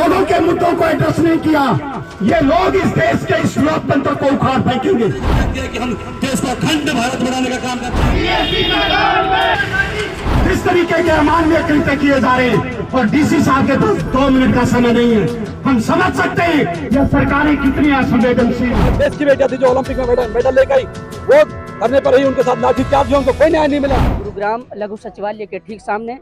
लोगों के मुद्दों को एड्रेस नहीं किया, ये लोग इस देश के इस लोकतंत्र को उखाड़ फेंकेंगे। कि हम देश को अखंड भारत बनाने का काम करते हैं। इस तरीके के अमानवीय कृत्य किए जा रहे हैं और डीसी साहब के तो 2 मिनट का समय नहीं है। हम समझ सकते हैं यह सरकारें कितनी असंवेदनशील। देश की बेटियां थी जो ओलंपिक में मेडल लेकर आई, वो धरने पर रही, उनके साथ लाठीचार्ज हुआ, उनको कोई न्याय नहीं मिला। गुरुग्राम लघु सचिवालय के ठीक सामने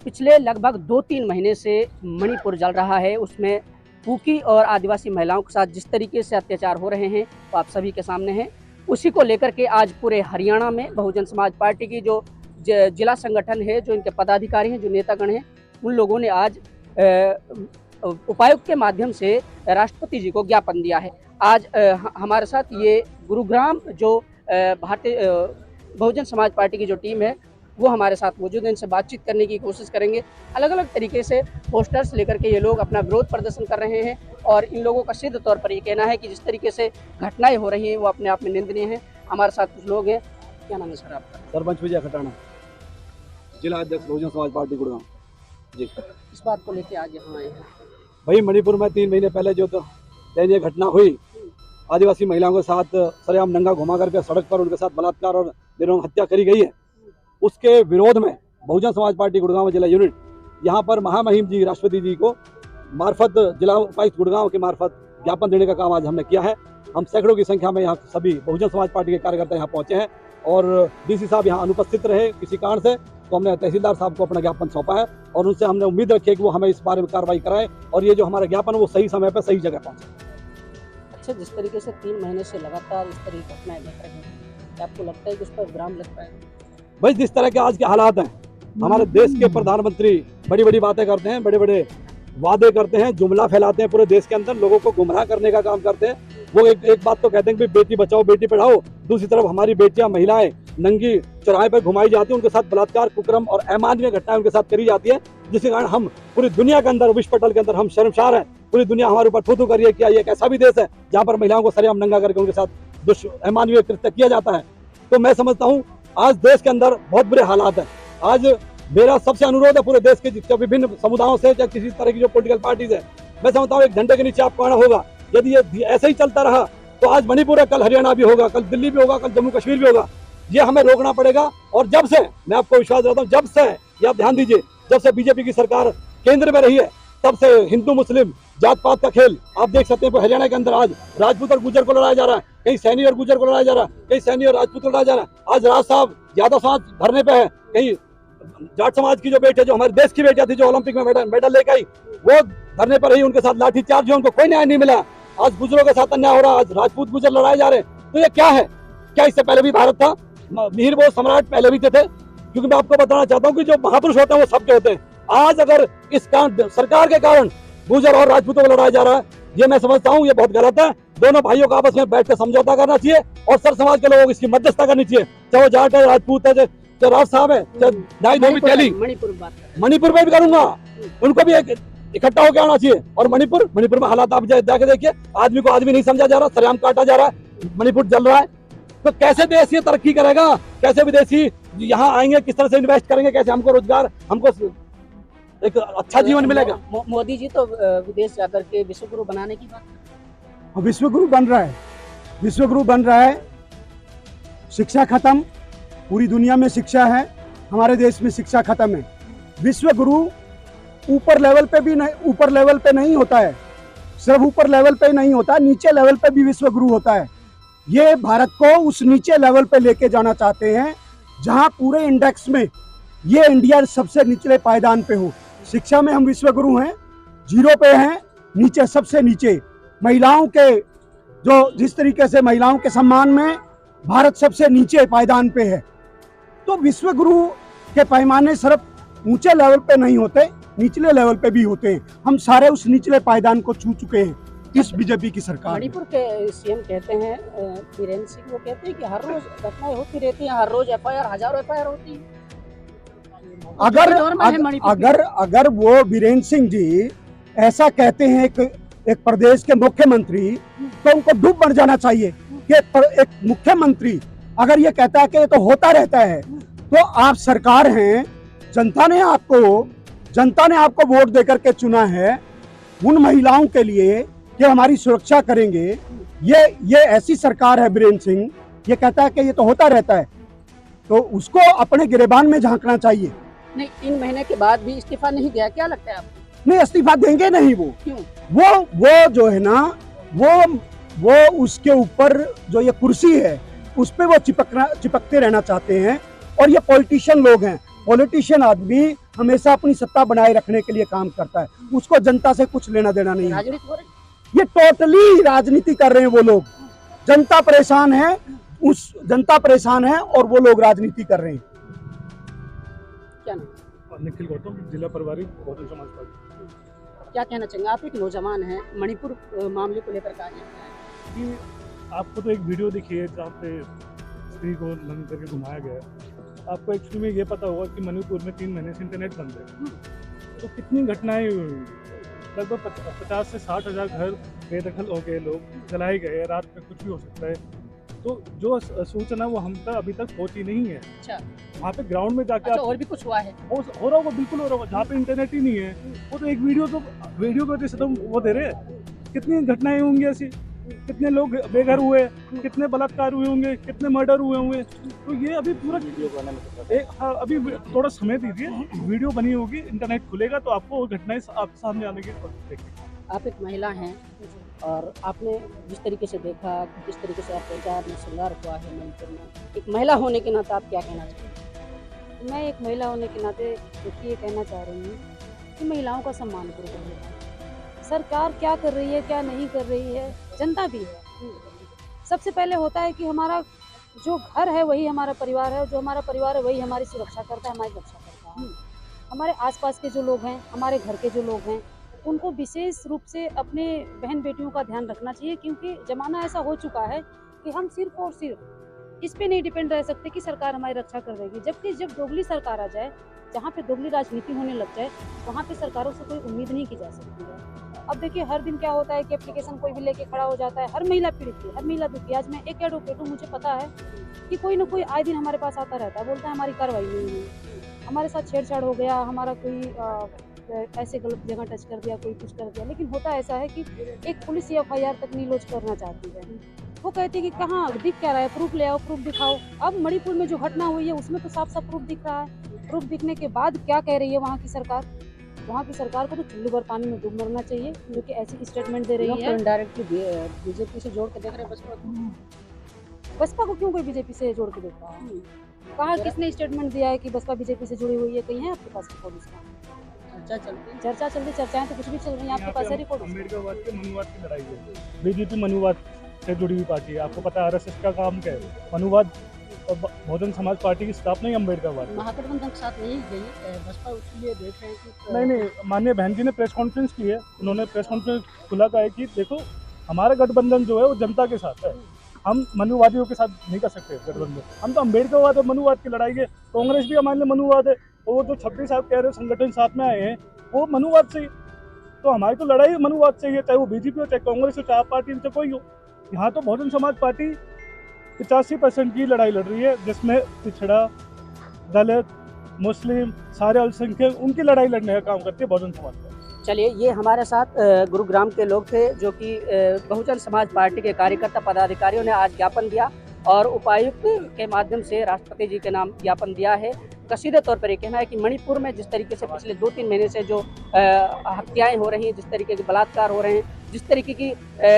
पिछले लगभग 2-3 महीने से मणिपुर जल रहा है। उसमें कुकी और आदिवासी महिलाओं के साथ जिस तरीके से अत्याचार हो रहे हैं वो आप सभी के सामने हैं। उसी को लेकर के आज पूरे हरियाणा में बहुजन समाज पार्टी की जो जिला संगठन है, जो इनके पदाधिकारी हैं, जो नेतागण हैं, उन लोगों ने आज उपायुक्त के माध्यम से राष्ट्रपति जी को ज्ञापन दिया है। आज हमारे साथ ये गुरुग्राम जो भारतीय बहुजन समाज पार्टी की जो टीम है वो हमारे साथ मौजूद है। इनसे बातचीत करने की कोशिश करेंगे। अलग अलग तरीके से पोस्टर्स लेकर के ये लोग अपना विरोध प्रदर्शन कर रहे हैं और इन लोगों का सिद्ध तौर पर ये कहना है कि जिस तरीके से घटनाएं हो रही हैं वो अपने आप में निंदनीय हैं। हमारे साथ कुछ लोग हैं। क्या नाम है सर आपका? सरपंच विजय खटाना, जिला अध्यक्ष बहुजन समाज पार्टी गुड़गांव जी। इस बात को लेकर आज यहाँ आए हैं। भाई मणिपुर में 3 महीने पहले जो तो दयनीय घटना हुई, आदिवासी महिलाओं के साथ सरेआम नंगा घुमा करके सड़क पर उनके साथ बलात्कार और निर्मम हत्या करी गई है, उसके विरोध में बहुजन समाज पार्टी गुड़गांव जिला यूनिट यहाँ पर महामहिम जी राष्ट्रपति जी को मार्फत जिला उपायुक्त गुड़गांव के मार्फत ज्ञापन देने का काम आज हमने किया है। हम सैकड़ों की संख्या में यहाँ सभी बहुजन समाज पार्टी के कार्यकर्ता यहाँ पहुँचे हैं और डीसी साहब यहाँ अनुपस्थित रहे किसी कारण से, तो हमने तहसीलदार साहब को अपना ज्ञापन सौंपा है और उनसे हमने उम्मीद रखी है कि वो हमें इस बारे में कार्रवाई कराएं और ये जो हमारा ज्ञापन है वो सही समय पर सही जगह पहुँचे। अच्छा, जिस तरीके से 3 महीने से लगातार इस तरह की घटनाएं घट रही हैं, क्या आपको लगता है कि उस पर विराम लग पाएगा? भाई जिस तरह के आज के हालात हैं, हमारे देश के प्रधानमंत्री बड़ी बड़ी बातें करते हैं, बड़े बड़े वादे करते हैं, जुमला फैलाते हैं पूरे देश के अंदर, लोगों को गुमराह करने का काम करते हैं। वो एक बात तो कहते हैं कि बेटी बचाओ बेटी पढ़ाओ, दूसरी तरफ हमारी बेटियां महिलाएं नंगी चौराहे पर घुमाई जाती है, उनके साथ बलात्कार कुकर्म और अमानवीय घटनाएं उनके साथ करी जाती है, जिसके कारण हम पूरी दुनिया के अंदर, विश्व पटल के अंदर हम शर्मसार हैं। पूरी दुनिया हमारे ऊपर थू-थू कर रही है कि ये एक ऐसा भी देश है जहाँ पर महिलाओं को सरेआम नंगा करके उनके साथ अमानवीय कृत्य किया जाता है। तो मैं समझता हूँ आज देश के अंदर बहुत बुरे हालात हैं। आज मेरा सबसे अनुरोध है पूरे देश के विभिन्न समुदायों से, चाहे किसी तरह की जो पॉलिटिकल पार्टीज है, मैं समझता हूँ एक झंडे के नीचे आपको आना होगा। यदि ये ऐसे ही चलता रहा तो आज मणिपुर है, कल हरियाणा भी होगा, कल दिल्ली भी होगा, कल जम्मू कश्मीर भी होगा। ये हमें रोकना पड़ेगा। और जब से, मैं आपको विश्वास देता हूँ, जब से, ये आप ध्यान दीजिए, जब से बीजेपी की सरकार केंद्र में रही है तब से हिंदू मुस्लिम जात पात का खेल आप देख सकते हैं। हरियाणा के अंदर आज राजपूत और गुर्जर को लड़ाया जा रहा है, कहीं सैनी और गुर्जर को लड़ाया जा रहा है, कहीं सैनी और राजपूत को लड़ाया जा रहा है। आज राज साहब यादव समाज धरने पे है, कहीं जाट समाज की जो बेटी जो हमारे देश की बेटियां थी जो ओलंपिक में मेडल लेकर आई, वो धरने पर रही, उनके साथ लाठीचार्ज हुआ, उनको कोई न्याय नहीं मिला। आज गुजरों के साथ अन्याय हो रहा है, आज राजपूत गुजर लड़ाए जा रहे हैं। तो ये क्या है? क्या इससे पहले भी भारत था? मिहिर भोज सम्राट पहले भी थे, क्योंकि मैं आपको बताना चाहता हूँ कि जो महापुरुष होते हैं वो सबके होते हैं। आज अगर इस सरकार के कारण गुजर और राजपूतों को लड़ाया जा रहा है, ये मैं समझता हूँ ये बहुत गलत है। दोनों भाइयों को आपस में बैठ कर समझौता करना चाहिए और सर समाज के लोगों को इसकी मध्यस्थता करनी चाहिए, चाहे वो जाट है, राजपूत है, चाहे राज साहब है, चाहे दाई धोबी तेली। मणिपुर में भी करूंगा, उनको भी एक इकट्ठा होकर आना चाहिए। और मणिपुर में हालात आप जाके देखिए, आदमी को आदमी नहीं समझा जा रहा, सरेआम काटा जा रहा है, मणिपुर जल रहा है। तो कैसे देश ये तरक्की करेगा? कैसे विदेशी यहाँ आएंगे? किस तरह से इन्वेस्ट करेंगे? कैसे हमको रोजगार, हमको एक अच्छा जीवन मिलेगा? मोदी जी तो विदेश जाकर के विश्वगुरु बनाने की बात, विश्वगुरु बन रहा है, विश्वगुरु बन रहा है। शिक्षा खत्म, पूरी दुनिया में शिक्षा है, हमारे देश में शिक्षा खत्म है। विश्वगुरु ऊपर लेवल पे भी नहीं, ऊपर लेवल पे नहीं होता है, सिर्फ ऊपर लेवल पे नहीं होता, नीचे लेवल पे भी विश्वगुरु होता है। ये भारत को उस नीचे लेवल पे लेके जाना चाहते हैं जहां पूरे इंडेक्स में ये इंडिया सबसे निचले पायदान पे हो। शिक्षा में हम विश्वगुरु हैं, 0 पे हैं, नीचे सबसे नीचे। महिलाओं के जो जिस तरीके से महिलाओं के सम्मान में भारत सबसे नीचे पायदान पे है। तो विश्वगुरु के पैमाने सिर्फ ऊंचे लेवल पे नहीं होते, निचले लेवल पे भी होते हैं। हम सारे उस निचले पायदान को छू चुके हैं इस बीजेपी की सरकार। मणिपुर के सीएम कहते हैं बीरेन्द्र सिंह, वो कहते हैं कि हर रोज घटनाएं होती रहती हैं, हर रोज एफआईआर, हजारों एफआईआर होती है। अगर वो बीरेन्द्र सिंह जी ऐसा कहते हैं एक प्रदेश के मुख्यमंत्री, तो उनको डूब मर जाना चाहिए कि एक मुख्यमंत्री अगर ये कहता है कि ये तो होता रहता है, तो आप सरकार हैं, जनता ने आपको वोट देकर के चुना है, उन महिलाओं के लिए कि हमारी सुरक्षा करेंगे, ये ऐसी सरकार है बीरेन सिंह, ये कहता है कि ये तो होता रहता है, तो उसको अपने गिरेबान में झांकना चाहिए। नहीं, 3 महीने के बाद भी इस्तीफा नहीं दिया, क्या लगता है आपको? नहीं, इस्तीफा देंगे नहीं वो। क्यों? वो जो है ना, वो उसके ऊपर जो ये कुर्सी है उस पे वो चिपकते रहना चाहते हैं। और ये पॉलिटिशियन लोग हैं, पॉलिटिशियन आदमी हमेशा अपनी सत्ता बनाए रखने के लिए काम करता है, उसको जनता से कुछ लेना देना नहीं है। राजनीति हो रही है? ये टोटली राजनीति कर रहे हैं वो लोग। जनता परेशान है, जनता परेशान है और वो लोग राजनीति कर रहे हैं। क्या नाम? निखिल गौतम, जिला प्रभारी बहुजन समाज पार्टी। क्या कहना चाहेंगे? आप एक नौजवान हैं, मणिपुर मामले को लेकर कहा जाता है कि आपको तो एक वीडियो दिखी है जहाँ पे स्त्री को नंग करके घुमाया गया है। आपको एक्चुअली में ये पता होगा कि मणिपुर में 3 महीने से इंटरनेट बंद है, तो कितनी घटनाएं हुई। लगभग 50 से 60 हज़ार घर बेदखल हो गए, लोग जलाए गए, रात में कुछ भी हो सकता है। तो जो सूचना वो हम तक अभी तक पहुंची नहीं है। अच्छा, वहाँ पे ग्राउंड में जाके अच्छा, और भी कुछ हुआ है? हो रहा होगा, बिल्कुल हो रहा होगा। जहाँ पे इंटरनेट ही नहीं है, वो तो एक वीडियो की वजह से तो वो दे रहे हैं। कितनी घटनाएं होंगी ऐसी, कितने लोग बेघर हुए, कितने बलात्कार हुए होंगे, कितने मर्डर हुए होंगे। तो ये अभी पूरा अभी थोड़ा समय दीजिए, वीडियो बनी होगी, इंटरनेट खुलेगा तो आपको वो घटनाएं आपके सामने आने की देखेंगे। आप एक महिला हैं और आपने जिस तरीके से देखा कि किस तरीके से अत्याचार में श्रृंगार हुआ है मणिपुर में, एक महिला होने के नाते आप क्या कहना चाहते मैं एक महिला होने के नाते ये कहना चाह रही हूँ कि महिलाओं का सम्मान करो। सरकार क्या कर रही है, क्या नहीं कर रही है, जनता भी है। सबसे पहले होता है कि हमारा जो घर है वही हमारा परिवार है, और जो हमारा परिवार है वही हमारी सुरक्षा करता है, हमारी रक्षा करता है। हमारे आसपास के जो लोग हैं, हमारे घर के जो लोग हैं, उनको विशेष रूप से अपने बहन बेटियों का ध्यान रखना चाहिए, क्योंकि ज़माना ऐसा हो चुका है कि हम सिर्फ और सिर्फ इस पे नहीं डिपेंड रह सकते कि सरकार हमारी रक्षा कर देगी। जबकि जब दोगली सरकार आ जाए, जहाँ पे दोगली राजनीति होने लग जाए, वहाँ पे सरकारों से कोई उम्मीद नहीं की जा सकती है। अब देखिए, हर दिन क्या होता है कि एप्लीकेशन कोई भी लेके खड़ा हो जाता है। हर महिला पीड़ित है, हर महिला दुखी। आज मैं एक एडवोकेट हूँ, मुझे पता है कि कोई ना कोई आए दिन हमारे पास आता रहता है, बोलता है हमारी कार्रवाई नहीं हुई, हमारे साथ छेड़छाड़ हो गया, हमारा कोई ऐसे गलत जगह टच कर दिया, कोई कुछ कर दिया। लेकिन होता ऐसा है कि एक पुलिस FIR तक नहीं लॉन्च करना चाहती है। वो कहती है कि कहाँ दिख क्या रहा है, प्रूफ ले आओ, प्रूफ दिखाओ। अब मणिपुर में जो घटना हुई है उसमें तो साफ साफ प्रूफ दिख रहा है। प्रूफ दिखने के बाद क्या कह रही है वहाँ की सरकार? वहाँ की सरकार को तो चुल्लू भर पानी में डूब मरना चाहिए, जो कि ऐसी स्टेटमेंट दे रही है। इनडायरेक्टली बीजेपी से जोड़ के देख रहे हैं बसपा को क्यों कोई बीजेपी से जोड़ के देखता है? कहा किसने स्टेटमेंट दिया है कि बसपा बीजेपी से जुड़ी हुई है? कहीं है आपके पास रिपोर्ट इसका? चर्चा चलती, चर्चाएं तो कुछ भी चल रही है, आपके पास है रिपोर्ट? अम्बेडकरवाद के मनुवाद की लड़ाई है। बीजेपी मनुवाद से जुड़ी हुई पार्टी है। आपको पता है RSS का काम क्या है? मनुवाद। और बहुजन समाज पार्टी की स्थापना ही अम्बेडकरवाद। महागठबंधन के साथ नहीं गई बसपा, उसके लिए देख रहे हैं कि नहीं, माननीय बहन जी ने प्रेस कॉन्फ्रेंस की है। उन्होंने प्रेस कॉन्फ्रेंस खुला कहा है कि देखो, हमारा गठबंधन जो है वो जनता के साथ है, हम मनुवादियों के साथ नहीं कर सकते गठबंधन। हम तो अम्बेडकरवाद और मनुवाद की लड़ाई है। कांग्रेस भी हमारे लिए मनुवाद है, और वो जो 26 आप कह रहे हो संगठन साथ में आए हैं, वो मनुवाद से ही। तो हमारी तो लड़ाई मनुवाद से ही है, चाहे वो बीजेपी हो, चाहे कांग्रेस हो, चाहे आप पार्टी हो, कोई हो। यहाँ तो बहुजन समाज पार्टी 85% की लड़ाई लड़ रही है, जिसमें पिछड़ा, दलित, मुस्लिम, सारे अल्पसंख्यक, उनकी लड़ाई लड़ने का काम करती है बहुजन समाज पार्टी। चलिए, ये हमारे साथ गुरुग्राम के लोग थे, जो कि बहुजन समाज पार्टी के कार्यकर्ता पदाधिकारियों ने आज ज्ञापन दिया और उपायुक्त के माध्यम से राष्ट्रपति जी के नाम ज्ञापन दिया है। कसीदे तौर पर ये कहना है कि मणिपुर में जिस तरीके से पिछले 2-3 महीने से जो हत्याएं हो रही हैं, जिस तरीके के बलात्कार हो रहे हैं, जिस तरीके की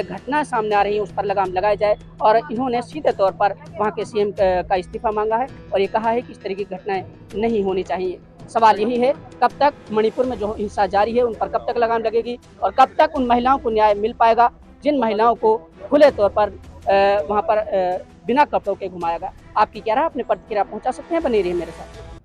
घटना सामने आ रही है, उस पर लगाम लगाया जाए। और इन्होंने सीधे तौर पर वहाँ के CM का इस्तीफा मांगा है और ये कहा है कि इस तरीके की घटनाएं नहीं होनी चाहिए। सवाल यही है, कब तक मणिपुर में जो हिंसा जारी है उन पर कब तक लगाम लगेगी और कब तक उन महिलाओं को न्याय मिल पाएगा जिन महिलाओं को खुले तौर पर वहाँ पर बिना कपड़ों के घुमाया गया। आपकी क्या राय, अपने प्रतिक्रिया पहुँचा सकते हैं, बने रहिए मेरे साथ।